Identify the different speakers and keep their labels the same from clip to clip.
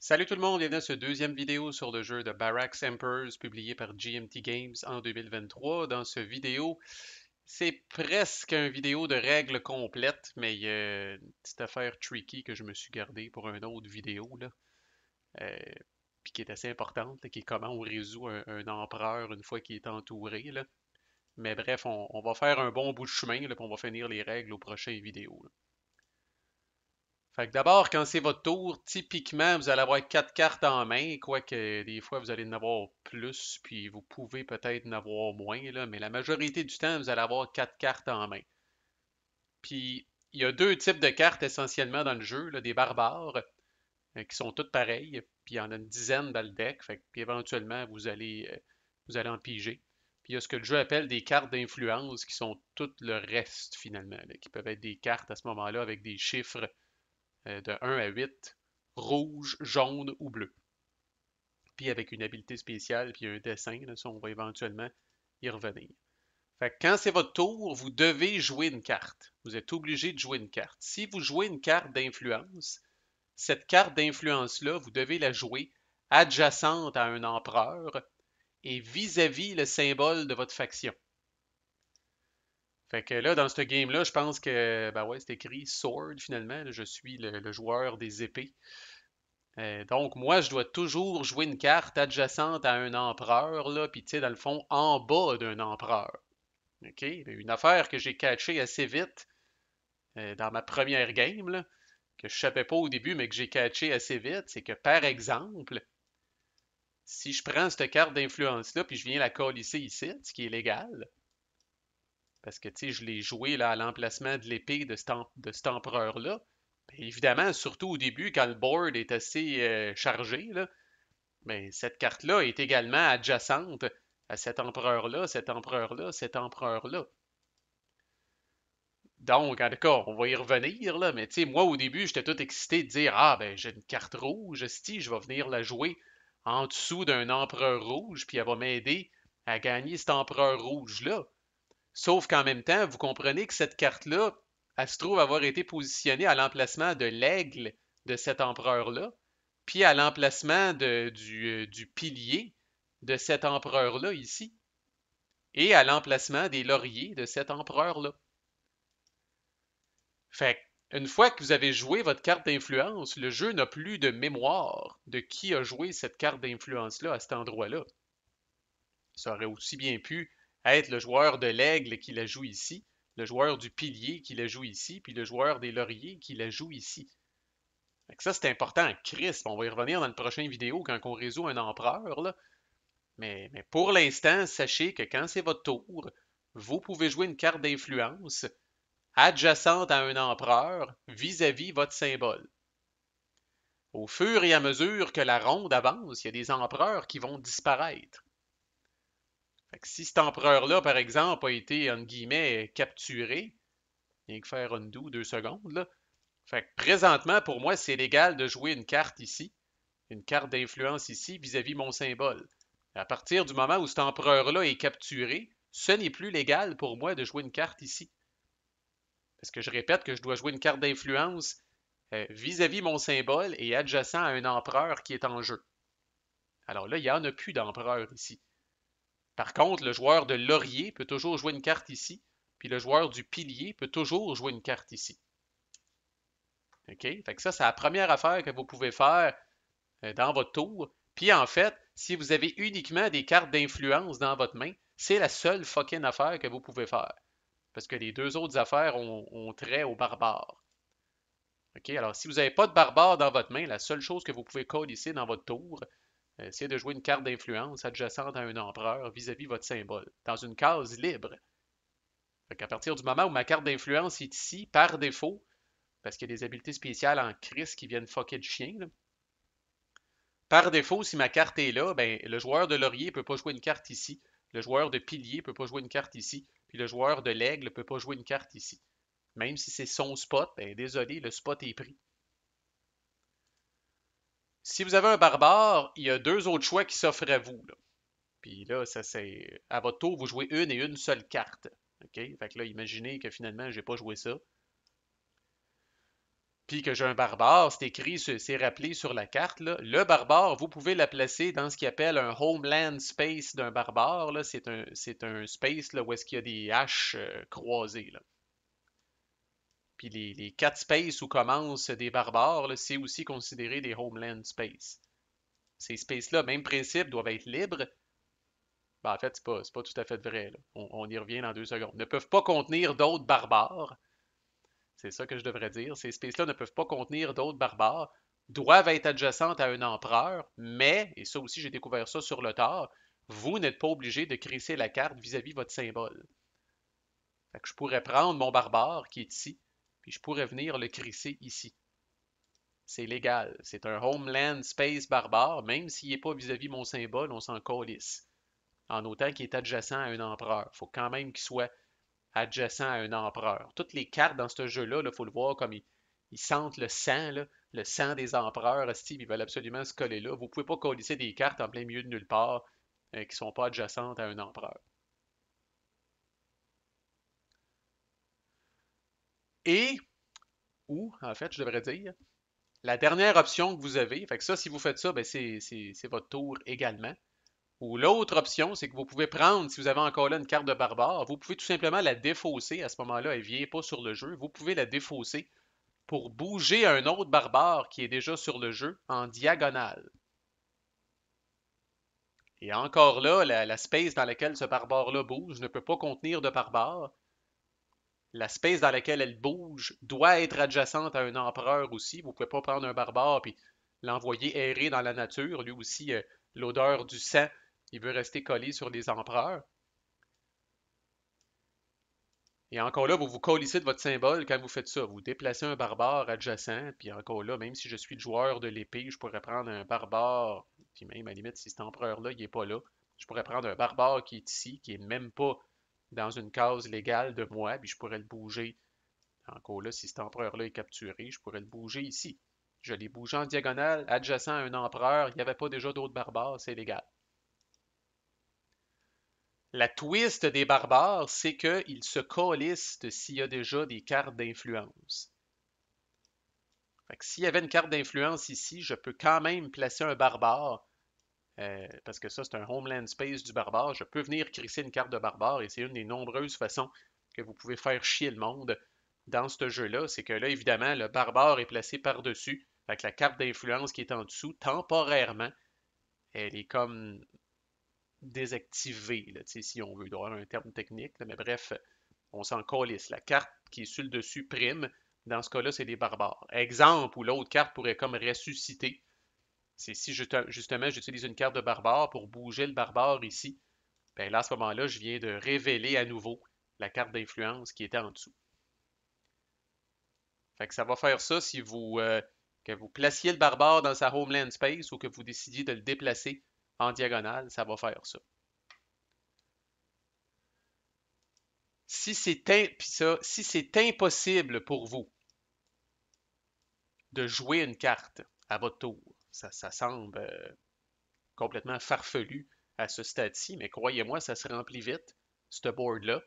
Speaker 1: Salut tout le monde, bienvenue à ce deuxième vidéo sur le jeu de Barracks Emperors publié par GMT Games en 2023. Dans ce vidéo, c'est presque une vidéo de règles complètes, mais il y a une petite affaire tricky que je me suis gardée pour une autre vidéo, là, euh, puis qui est assez importante, là, qui est comment on résout un empereur une fois qu'il est entouré, là. Mais bref, on va faire un bon bout de chemin, là, puis on va finir les règles aux prochaines vidéos. Fait que d'abord, quand c'est votre tour, typiquement, vous allez avoir quatre cartes en main, quoique des fois, vous allez en avoir plus, puis vous pouvez peut-être en avoir moins, là, mais la majorité du temps, vous allez avoir quatre cartes en main. Puis, il y a deux types de cartes essentiellement dans le jeu, là, des barbares, qui sont toutes pareilles, puis il y en a une dizaine dans le deck, fait que, puis éventuellement, vous allez en piger. Puis il y a ce que le jeu appelle des cartes d'influence, qui sont tout le reste finalement, là, qui peuvent être des cartes à ce moment-là avec des chiffres de 1 à 8, rouge, jaune ou bleu. Puis avec une habilité spéciale, puis un dessin, là, ça on va éventuellement y revenir. Fait que quand c'est votre tour, vous devez jouer une carte. Vous êtes obligé de jouer une carte. Si vous jouez une carte d'influence, cette carte d'influence-là, vous devez la jouer adjacente à un empereur et vis-à-vis le symbole de votre faction. Fait que là, dans ce game-là, je pense que, ben ouais, c'est écrit Sword finalement. Je suis le joueur des épées. Donc, moi, je dois toujours jouer une carte adjacente à un empereur, là, puis tu sais, dans le fond, en bas d'un empereur. OK? Une affaire que j'ai catchée assez vite dans ma première game, là, que je ne savais pas au début, mais que j'ai catché assez vite, c'est que, par exemple, si je prends cette carte d'influence-là, puis je viens la colisser ici, ce qui est légal, parce que, tu sais, je l'ai joué là, à l'emplacement de l'épée de cet empereur-là, bien évidemment, surtout au début, quand le board est assez chargé, là, mais cette carte-là est également adjacente à cet empereur-là, cet empereur-là, cet empereur-là. Donc, en tout cas, on va y revenir, là, mais tu sais, moi, au début, j'étais tout excité de dire, ah, ben, j'ai une carte rouge, si, je vais venir la jouer en dessous d'un empereur rouge, puis elle va m'aider à gagner cet empereur rouge-là. Sauf qu'en même temps, vous comprenez que cette carte-là, elle se trouve avoir été positionnée à l'emplacement de l'aigle de cet empereur-là, puis à l'emplacement du pilier de cet empereur-là ici, et à l'emplacement des lauriers de cet empereur-là. Fait une fois que vous avez joué votre carte d'influence, le jeu n'a plus de mémoire de qui a joué cette carte d'influence-là à cet endroit-là. Ça aurait aussi bien pu être le joueur de l'aigle qui la joue ici, le joueur du pilier qui la joue ici, puis le joueur des lauriers qui la joue ici. Fait que ça, c'est important, crisp. On va y revenir dans le prochain vidéo quand on résout un empereur, là. Mais pour l'instant, sachez que quand c'est votre tour, vous pouvez jouer une carte d'influence adjacente à un empereur vis-à-vis votre symbole. Au fur et à mesure que la ronde avance, il y a des empereurs qui vont disparaître. Fait que si cet empereur-là, par exemple, a été, entre guillemets, capturé, il y a que faire undo 2 secondes, là. Fait que présentement, pour moi, c'est légal de jouer une carte ici, une carte d'influence ici, vis-à-vis mon symbole. À partir du moment où cet empereur-là est capturé, ce n'est plus légal pour moi de jouer une carte ici. Parce que je répète que je dois jouer une carte d'influence vis-à-vis mon symbole et adjacent à un empereur qui est en jeu. Alors là, il n'y en a plus d'empereur ici. Par contre, le joueur de laurier peut toujours jouer une carte ici, puis le joueur du pilier peut toujours jouer une carte ici. OK? Fait que ça, c'est la première affaire que vous pouvez faire dans votre tour. Puis en fait, si vous avez uniquement des cartes d'influence dans votre main, c'est la seule fucking affaire que vous pouvez faire. Parce que les deux autres affaires ont trait aux barbares. OK? Alors, si vous n'avez pas de barbare dans votre main, la seule chose que vous pouvez colisser dans votre tour, c'est de jouer une carte d'influence adjacente à un empereur vis-à-vis votre symbole, dans une case libre. Fait qu'à partir du moment où ma carte d'influence est ici, par défaut, parce qu'il y a des habiletés spéciales en crise qui viennent fucker du chien, là, par défaut, si ma carte est là, ben, le joueur de laurier ne peut pas jouer une carte ici, le joueur de pilier ne peut pas jouer une carte ici, puis le joueur de l'aigle ne peut pas jouer une carte ici. Même si c'est son spot, ben, désolé, le spot est pris. Si vous avez un barbare, il y a deux autres choix qui s'offrent à vous, là. Puis là, ça c'est. À votre tour, vous jouez une et une seule carte. OK? Fait que là, imaginez que finalement, j'ai pas joué ça. puis que j'ai un barbare, c'est écrit, c'est rappelé sur la carte, là. Le barbare, vous pouvez la placer dans ce qu'il appelle un homeland space d'un barbare, là. C'est un space là, où est-ce qu'il y a des haches croisées, là. Puis les quatre spaces où commencent des barbares, là, c'est aussi considéré des homeland space. Ces spaces-là, même principe, doivent être libres. Ben, en fait, c'est pas tout à fait vrai, là. On y revient dans 2 secondes. Ne peuvent pas contenir d'autres barbares. C'est ça que je devrais dire. Ces spaces-là ne peuvent pas contenir d'autres barbares, doivent être adjacentes à un empereur, mais, et ça aussi j'ai découvert ça sur le tard, vous n'êtes pas obligé de crisser la carte vis-à-vis votre symbole. Fait que je pourrais prendre mon barbare qui est ici, puis je pourrais venir le crisser ici. C'est légal. C'est un homeland space barbare, même s'il n'est pas vis-à-vis mon symbole, on s'en calisse. En autant qu'il est adjacent à un empereur. Il faut quand même qu'il soit adjacent à un empereur. Toutes les cartes dans ce jeu-là, il faut le voir comme ils sentent le sang, là, le sang des empereurs. Steve, ils veulent absolument se coller là. Vous ne pouvez pas colisser des cartes en plein milieu de nulle part qui ne sont pas adjacentes à un empereur. Et, ou, en fait, je devrais dire, la dernière option que vous avez, fait que ça, si vous faites ça, ben c'est votre tour également. Ou l'autre option, c'est que vous pouvez prendre, si vous avez encore là une carte de barbare, vous pouvez tout simplement la défausser. À ce moment-là, elle ne vient pas sur le jeu. Vous pouvez la défausser pour bouger un autre barbare qui est déjà sur le jeu en diagonale. Et encore là, la space dans laquelle ce barbare-là bouge ne peut pas contenir de barbare. La space dans laquelle elle bouge doit être adjacente à un empereur aussi. Vous ne pouvez pas prendre un barbare et l'envoyer errer dans la nature. Lui aussi, l'odeur du sang, il veut rester collé sur les empereurs. Et encore là, vous vous colissez de votre symbole quand vous faites ça. Vous déplacez un barbare adjacent, puis encore là, même si je suis le joueur de l'épée, je pourrais prendre un barbare, puis même à la limite, si cet empereur-là, il n'est pas là, je pourrais prendre un barbare qui est ici, qui est même pas dans une case légale de moi, puis je pourrais le bouger. Encore là, si cet empereur-là est capturé, je pourrais le bouger ici. Je l'ai bougé en diagonale, adjacent à un empereur, il n'y avait pas déjà d'autres barbares, c'est légal. La twist des barbares, c'est qu'ils se colistent s'il y a déjà des cartes d'influence. Fait que s'il y avait une carte d'influence ici, je peux quand même placer un barbare, parce que ça, c'est un homeland space du barbare. Je peux venir crisser une carte de barbare, et c'est une des nombreuses façons que vous pouvez faire chier le monde dans ce jeu-là. C'est que là, évidemment, le barbare est placé par-dessus. Fait que la carte d'influence qui est en dessous, temporairement, elle est comme désactivée, là, si on veut. Il doit y avoir un terme technique, là, mais bref, on s'en calisse. La carte qui est sur le dessus prime. Dans ce cas-là, c'est des barbares. Exemple où l'autre carte pourrait comme ressusciter. C'est si justement j'utilise une carte de barbare pour bouger le barbare ici. Ben là, à ce moment-là, je viens de révéler à nouveau la carte d'influence qui était en dessous. Fait que ça va faire ça si que vous placiez le barbare dans sa homeland space ou que vous décidiez de le déplacer en diagonale, ça va faire ça. Si c'est impossible pour vous de jouer une carte à votre tour, ça semble complètement farfelu à ce stade-ci, mais croyez-moi, ça se remplit vite, ce board-là.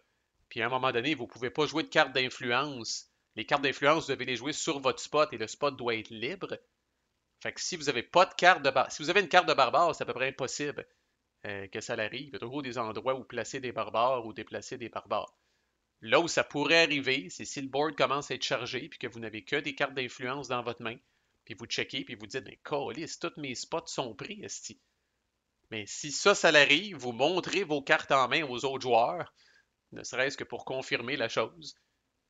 Speaker 1: Puis à un moment donné, vous ne pouvez pas jouer de cartes d'influence. Les cartes d'influence, vous devez les jouer sur votre spot et le spot doit être libre. Fait que si vous avez pas de carte de si vous avez une carte de barbare, c'est à peu près impossible que ça l'arrive. Il y a toujours des endroits où placer des barbares ou déplacer des barbares. Là où ça pourrait arriver, c'est si le board commence à être chargé puis que vous n'avez que des cartes d'influence dans votre main, puis vous checkez puis vous dites, mais câlisse, tous mes spots sont pris, esti. Mais si ça l'arrive, vous montrez vos cartes en main aux autres joueurs, ne serait-ce que pour confirmer la chose.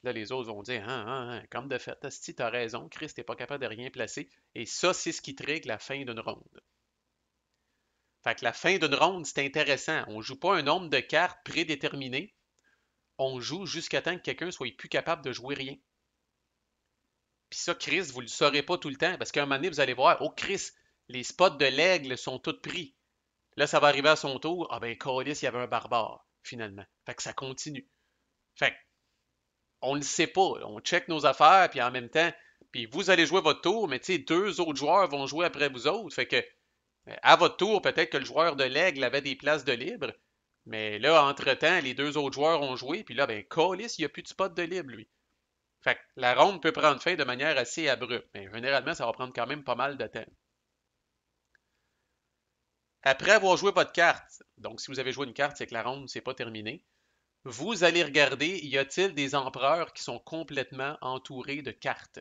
Speaker 1: Là, les autres vont dire, comme de fait, esti, t'as raison, Chris, t'es pas capable de rien placer. Et ça, c'est ce qui trigue la fin d'une ronde. Fait que la fin d'une ronde, c'est intéressant. On joue pas un nombre de cartes prédéterminé. On joue jusqu'à temps que quelqu'un soit plus capable de jouer rien. Puis ça, Chris, vous le saurez pas tout le temps, parce qu'à un moment donné, vous allez voir, oh Chris, les spots de l'aigle sont tous pris. Là, ça va arriver à son tour. Ah ben, Callis, il y avait un barbare, finalement. Fait que ça continue. Fait que, on le sait pas. On check nos affaires, puis en même temps, puis vous allez jouer votre tour, mais tu sais, deux autres joueurs vont jouer après vous autres. Fait que, à votre tour, peut-être que le joueur de l'aigle avait des places de libre, mais là, entre-temps, les deux autres joueurs ont joué, puis là, ben, Callis, il n'y a plus de spot de libre, lui. Fait que la ronde peut prendre fin de manière assez abrupte, mais généralement, ça va prendre quand même pas mal de temps. Après avoir joué votre carte, donc si vous avez joué une carte, c'est que la ronde, c'est pas terminé. Vous allez regarder, y a-t-il des empereurs qui sont complètement entourés de cartes?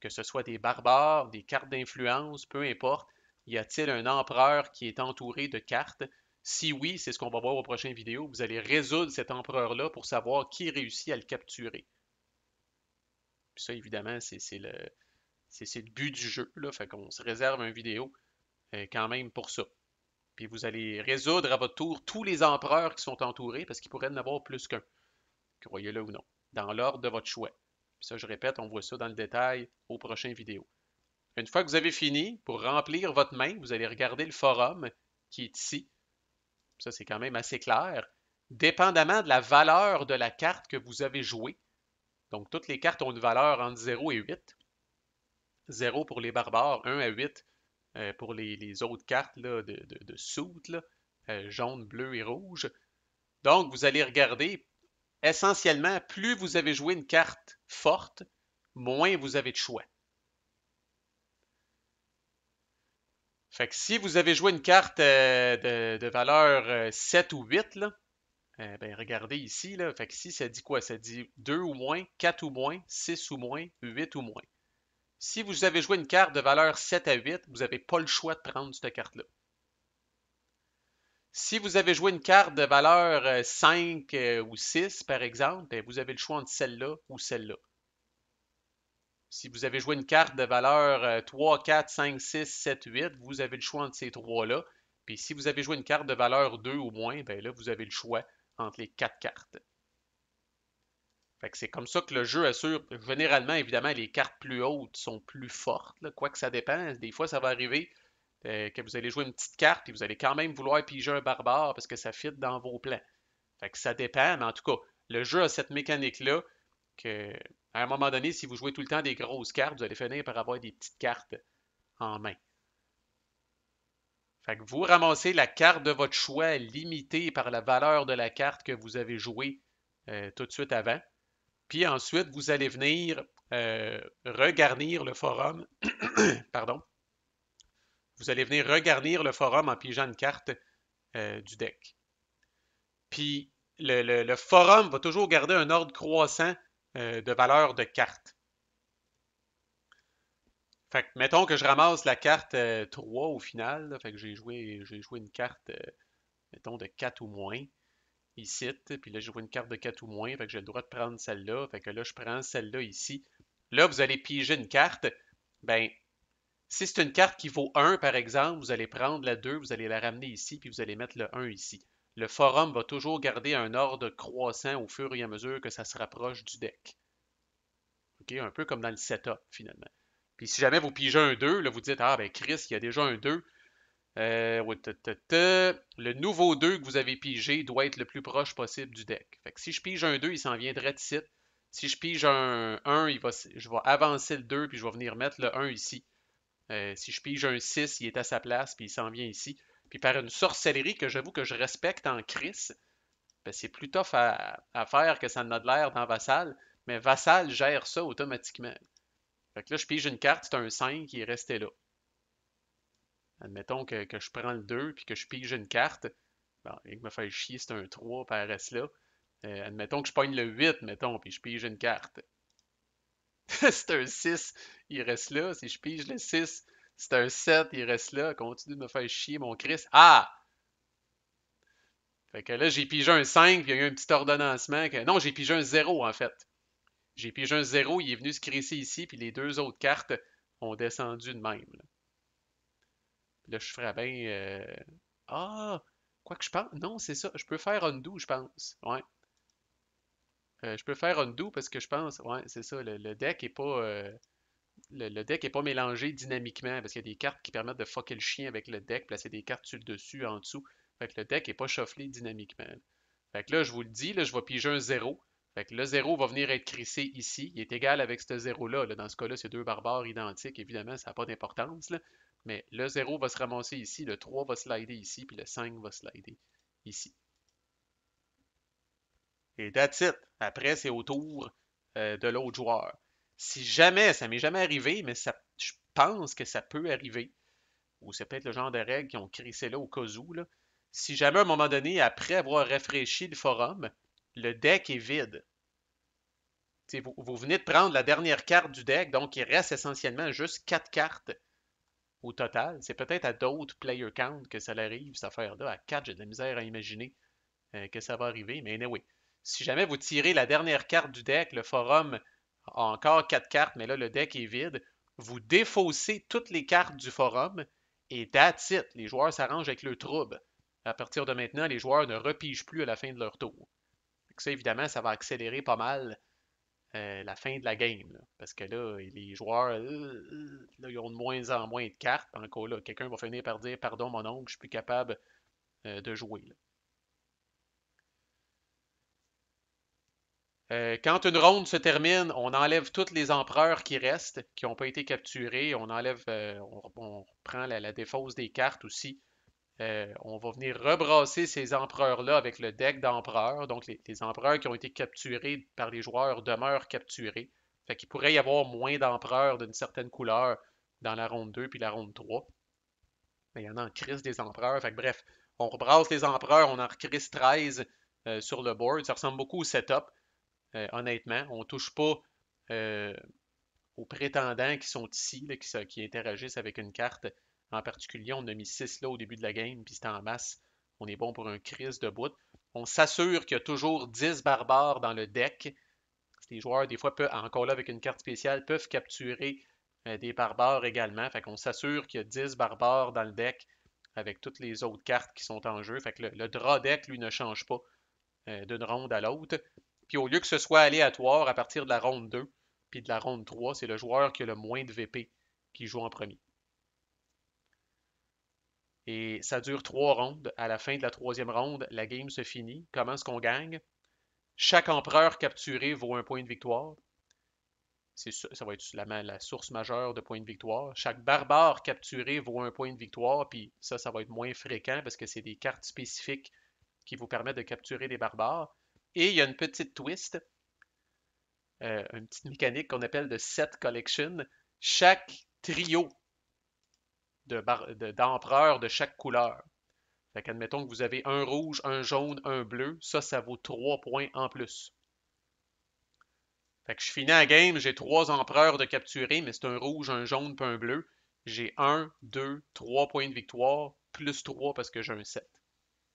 Speaker 1: Que ce soit des barbares, des cartes d'influence, peu importe. Y a-t-il un empereur qui est entouré de cartes? Si oui, c'est ce qu'on va voir aux prochaines vidéos. Vous allez résoudre cet empereur-là pour savoir qui réussit à le capturer. Puis ça, évidemment, c'est le but du jeu, là. Fait qu'on se réserve une vidéo quand même pour ça. Puis vous allez résoudre à votre tour tous les empereurs qui sont entourés, parce qu'il pourrait y en avoir plus qu'un, croyez-le ou non, dans l'ordre de votre choix. Puis ça, je répète, on voit ça dans le détail aux prochaines vidéos. Une fois que vous avez fini, pour remplir votre main, vous allez regarder le forum qui est ici. Ça, c'est quand même assez clair. Dépendamment de la valeur de la carte que vous avez jouée, donc toutes les cartes ont une valeur entre 0 et 8. 0 pour les barbares, 1 à 8 pour les autres cartes là, de soutes, là, jaune, bleu et rouge. Donc, vous allez regarder, essentiellement, plus vous avez joué une carte forte, moins vous avez de choix. Fait que si vous avez joué une carte de valeur 7 ou 8, là, ben regardez ici, là, fait que ici, ça dit quoi? Ça dit 2 ou moins, 4 ou moins, 6 ou moins, 8 ou moins. Si vous avez joué une carte de valeur 7 à 8, vous n'avez pas le choix de prendre cette carte-là. Si vous avez joué une carte de valeur 5 ou 6, par exemple, ben, vous avez le choix entre celle-là ou celle-là. Si vous avez joué une carte de valeur 3, 4, 5, 6, 7, 8, vous avez le choix entre ces trois-là. Puis si vous avez joué une carte de valeur 2 ou moins, ben là, vous avez le choix entre les quatre cartes. Fait que c'est comme ça que le jeu assure. Généralement, évidemment, les cartes plus hautes sont plus fortes, là, quoique ça dépend. Des fois, ça va arriver que vous allez jouer une petite carte et vous allez quand même vouloir piger un barbare parce que ça fit dans vos plans. Fait que ça dépend, mais en tout cas, le jeu a cette mécanique-là que, à un moment donné, si vous jouez tout le temps des grosses cartes, vous allez finir par avoir des petites cartes en main. Fait que vous ramassez la carte de votre choix limitée par la valeur de la carte que vous avez jouée tout de suite avant. Puis ensuite, vous allez venir regarnir le forum. Pardon. Vous allez venir regarnir le forum en pigeant une carte du deck. Puis le forum va toujours garder un ordre croissant de valeur de cartes. Fait que, mettons que je ramasse la carte 3 au final. Là, fait que j'ai joué une carte, mettons, de 4 ou moins ici. Puis là, j'ai joué une carte de 4 ou moins. Fait que j'ai le droit de prendre celle-là. Fait que là, je prends celle-là ici. Là, vous allez piger une carte. Ben, si c'est une carte qui vaut 1, par exemple, vous allez prendre la 2, vous allez la ramener ici, puis vous allez mettre le 1 ici. Le forum va toujours garder un ordre croissant au fur et à mesure que ça se rapproche du deck. OK? Un peu comme dans le setup, finalement. Puis si jamais vous pigez un 2, là, vous dites, ah ben Chris, il y a déjà un 2. Ouais, le nouveau 2 que vous avez pigé doit être le plus proche possible du deck. Fait que si je pige un 2, il s'en viendrait de ici. Si je pige un 1, je vais avancer le 2, puis je vais venir mettre le 1 ici. Si je pige un 6, il est à sa place, puis il s'en vient ici. Puis par une sorcellerie que j'avoue que je respecte en Chris, ben c'est plus tough à faire que ça en a de l'air dans Vassal, mais Vassal gère ça automatiquement. Fait que là, je pige une carte, c'est un 5, il est resté là. Admettons que je prends le 2 puis que je pige une carte. Bon, il me fait chier, c'est un 3, puis elle reste là. Admettons que je pogne le 8, mettons, puis je pige une carte. C'est un 6, il reste là. Si je pige le 6, c'est un 7, il reste là. Continue de me faire chier, mon Christ. Ah! Fait que là, j'ai pigé un 5, puis il y a eu un petit ordonnancement. Non, j'ai pigé un 0, en fait. J'ai pigé un 0, il est venu se crisser ici, puis les deux autres cartes ont descendu de même. Là, je ferais bien. Ah! Quoi que je pense. Non, c'est ça. Je peux faire undo, je pense. Ouais. Je peux faire undo parce que je pense. Ouais, c'est ça. Le deck est pas. Le deck est pas mélangé dynamiquement parce qu'il y a des cartes qui permettent de fucker le chien avec le deck, placer des cartes sur le dessus, en dessous. Fait que le deck est pas shufflé dynamiquement. Fait que là, je vous le dis, là, je vais piger un 0. Fait que le 0 va venir être crissé ici. Il est égal avec ce 0-là. Là. Dans ce cas-là, c'est deux barbares identiques. Évidemment, ça n'a pas d'importance. Là. Mais le 0 va se ramasser ici, le 3 va slider ici, puis le 5 va slider ici. Et that's it. Après, c'est au tour de l'autre joueur. Si jamais, ça m'est jamais arrivé, mais je pense que ça peut arriver, ou c'est peut-être le genre de règle qui ont crissé là au cas où, là. Si jamais à un moment donné, après avoir rafraîchi le forum, le deck est vide. Vous venez de prendre la dernière carte du deck, donc il reste essentiellement juste 4 cartes au total. C'est peut-être à d'autres player count que ça arrive, cette affaire-là. À 4, j'ai de la misère à imaginer que ça va arriver. Mais anyway, si jamais vous tirez la dernière carte du deck, le forum a encore 4 cartes, mais là, le deck est vide, vous défaussez toutes les cartes du forum et that's it. Les joueurs s'arrangent avec le trouble. À partir de maintenant, les joueurs ne repigent plus à la fin de leur tour. Donc ça, évidemment, ça va accélérer pas mal la fin de la game. Là. Parce que là, les joueurs, là, ils ont de moins en moins de cartes. Encore là, quelqu'un va finir par dire pardon, mon oncle, je suis plus capable de jouer. Là. Quand une ronde se termine, on enlève tous les empereurs qui restent, qui n'ont pas été capturés. On enlève, on prend la défausse des cartes aussi. On va venir rebrasser ces empereurs-là avec le deck d'empereurs. Donc, les empereurs qui ont été capturés par les joueurs demeurent capturés. Fait qu'il pourrait y avoir moins d'empereurs d'une certaine couleur dans la ronde 2 puis la ronde 3. Mais il y en a en crise des empereurs. Fait que bref, on rebrasse les empereurs, on en recrise 13 sur le board. Ça ressemble beaucoup au setup, honnêtement. On ne touche pas euh, aux prétendants qui sont ici, là, qui interagissent avec une carte en particulier. On a mis 6 là au début de la game, puis c'est en masse. On est bon pour un crise de bout. On s'assure qu'il y a toujours 10 barbares dans le deck. Les joueurs, des fois, encore là avec une carte spéciale, peuvent capturer des barbares également. Fait qu'on s'assure qu'il y a 10 barbares dans le deck avec toutes les autres cartes qui sont en jeu. Fait que le draw deck, lui, ne change pas d'une ronde à l'autre. Puis au lieu que ce soit aléatoire à partir de la ronde 2 puis de la ronde 3, c'est le joueur qui a le moins de VP qui joue en premier. Et ça dure 3 rondes. À la fin de la troisième ronde, la game se finit. Comment est-ce qu'on gagne? Chaque empereur capturé vaut un point de victoire. Ça va être la source majeure de points de victoire. Chaque barbare capturé vaut un point de victoire, puis ça va être moins fréquent parce que c'est des cartes spécifiques qui vous permettent de capturer des barbares. Et il y a une petite twist, une petite mécanique qu'on appelle de set collection. Chaque trio d'empereurs de chaque couleur. Fait qu'admettons que vous avez un rouge, un jaune, un bleu, ça vaut 3 points en plus. Fait que je finis la game, j'ai 3 empereurs de capturer, mais c'est un rouge, un jaune, puis un bleu. J'ai 1, 2, 3 points de victoire, plus 3 parce que j'ai un 7.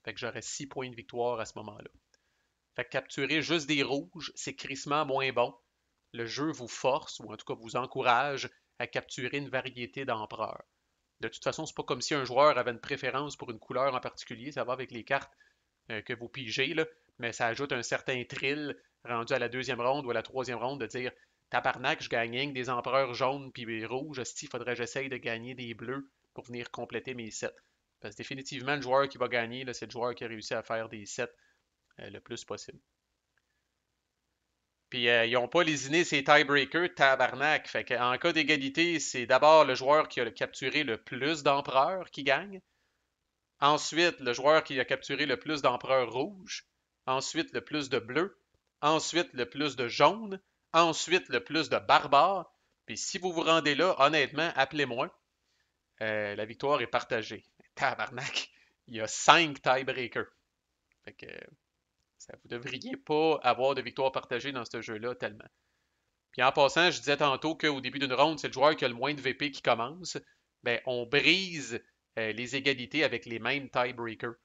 Speaker 1: Fait que j'aurais 6 points de victoire à ce moment-là. Fait que capturer juste des rouges, c'est crissement moins bon. Le jeu vous force, ou en tout cas vous encourage, à capturer une variété d'empereurs. De toute façon, c'est pas comme si un joueur avait une préférence pour une couleur en particulier, ça va avec les cartes que vous pigez, là, mais ça ajoute un certain thrill rendu à la deuxième ronde ou à la troisième ronde de dire tabarnak, je gagne des empereurs jaunes puis rouges, il faudrait que j'essaye de gagner des bleus pour venir compléter mes sets. Parce que définitivement, le joueur qui va gagner, c'est le joueur qui a réussi à faire des sets le plus possible. Puis ils n'ont pas lésiné ces tiebreakers, tabarnak. Fait qu'en cas d'égalité, c'est d'abord le joueur qui a capturé le plus d'empereurs qui gagne. Ensuite, le joueur qui a capturé le plus d'empereurs rouges. Ensuite, le plus de bleus. Ensuite, le plus de jaunes. Ensuite, le plus de barbares. Puis si vous vous rendez là, honnêtement, appelez-moi. La victoire est partagée. Tabarnak, il y a 5 tiebreakers. Fait que vous ne devriez pas avoir de victoire partagée dans ce jeu-là tellement. Puis en passant, je disais tantôt qu'au début d'une ronde, c'est le joueur qui a le moins de VP qui commence. Ben, on brise les égalités avec les mêmes tiebreakers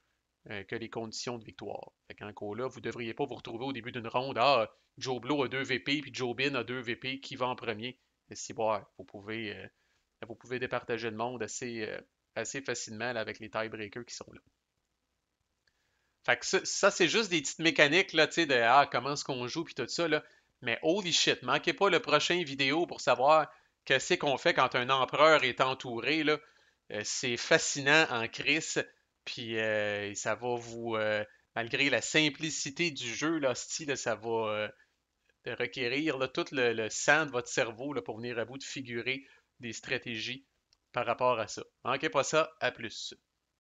Speaker 1: que les conditions de victoire. Fait qu'en cas là, vous ne devriez pas vous retrouver au début d'une ronde. Ah, Joe Blow a 2 VP, puis Joe Bin a 2 VP, qui va en premier? Et si bon, vous pouvez départager le monde assez facilement là, avec les tiebreakers qui sont là. Fait que ça, c'est juste des petites mécaniques là, tu sais, de comment est-ce qu'on joue puis tout ça, là. Mais holy shit, manquez pas le prochain vidéo pour savoir qu'est-ce qu'on fait quand un empereur est entouré, là. C'est fascinant en crise, puis ça va malgré la simplicité du jeu, là, style, ça va requérir là, tout le sang de votre cerveau là, pour venir à bout de figurer des stratégies par rapport à ça. Manquez pas ça, à plus.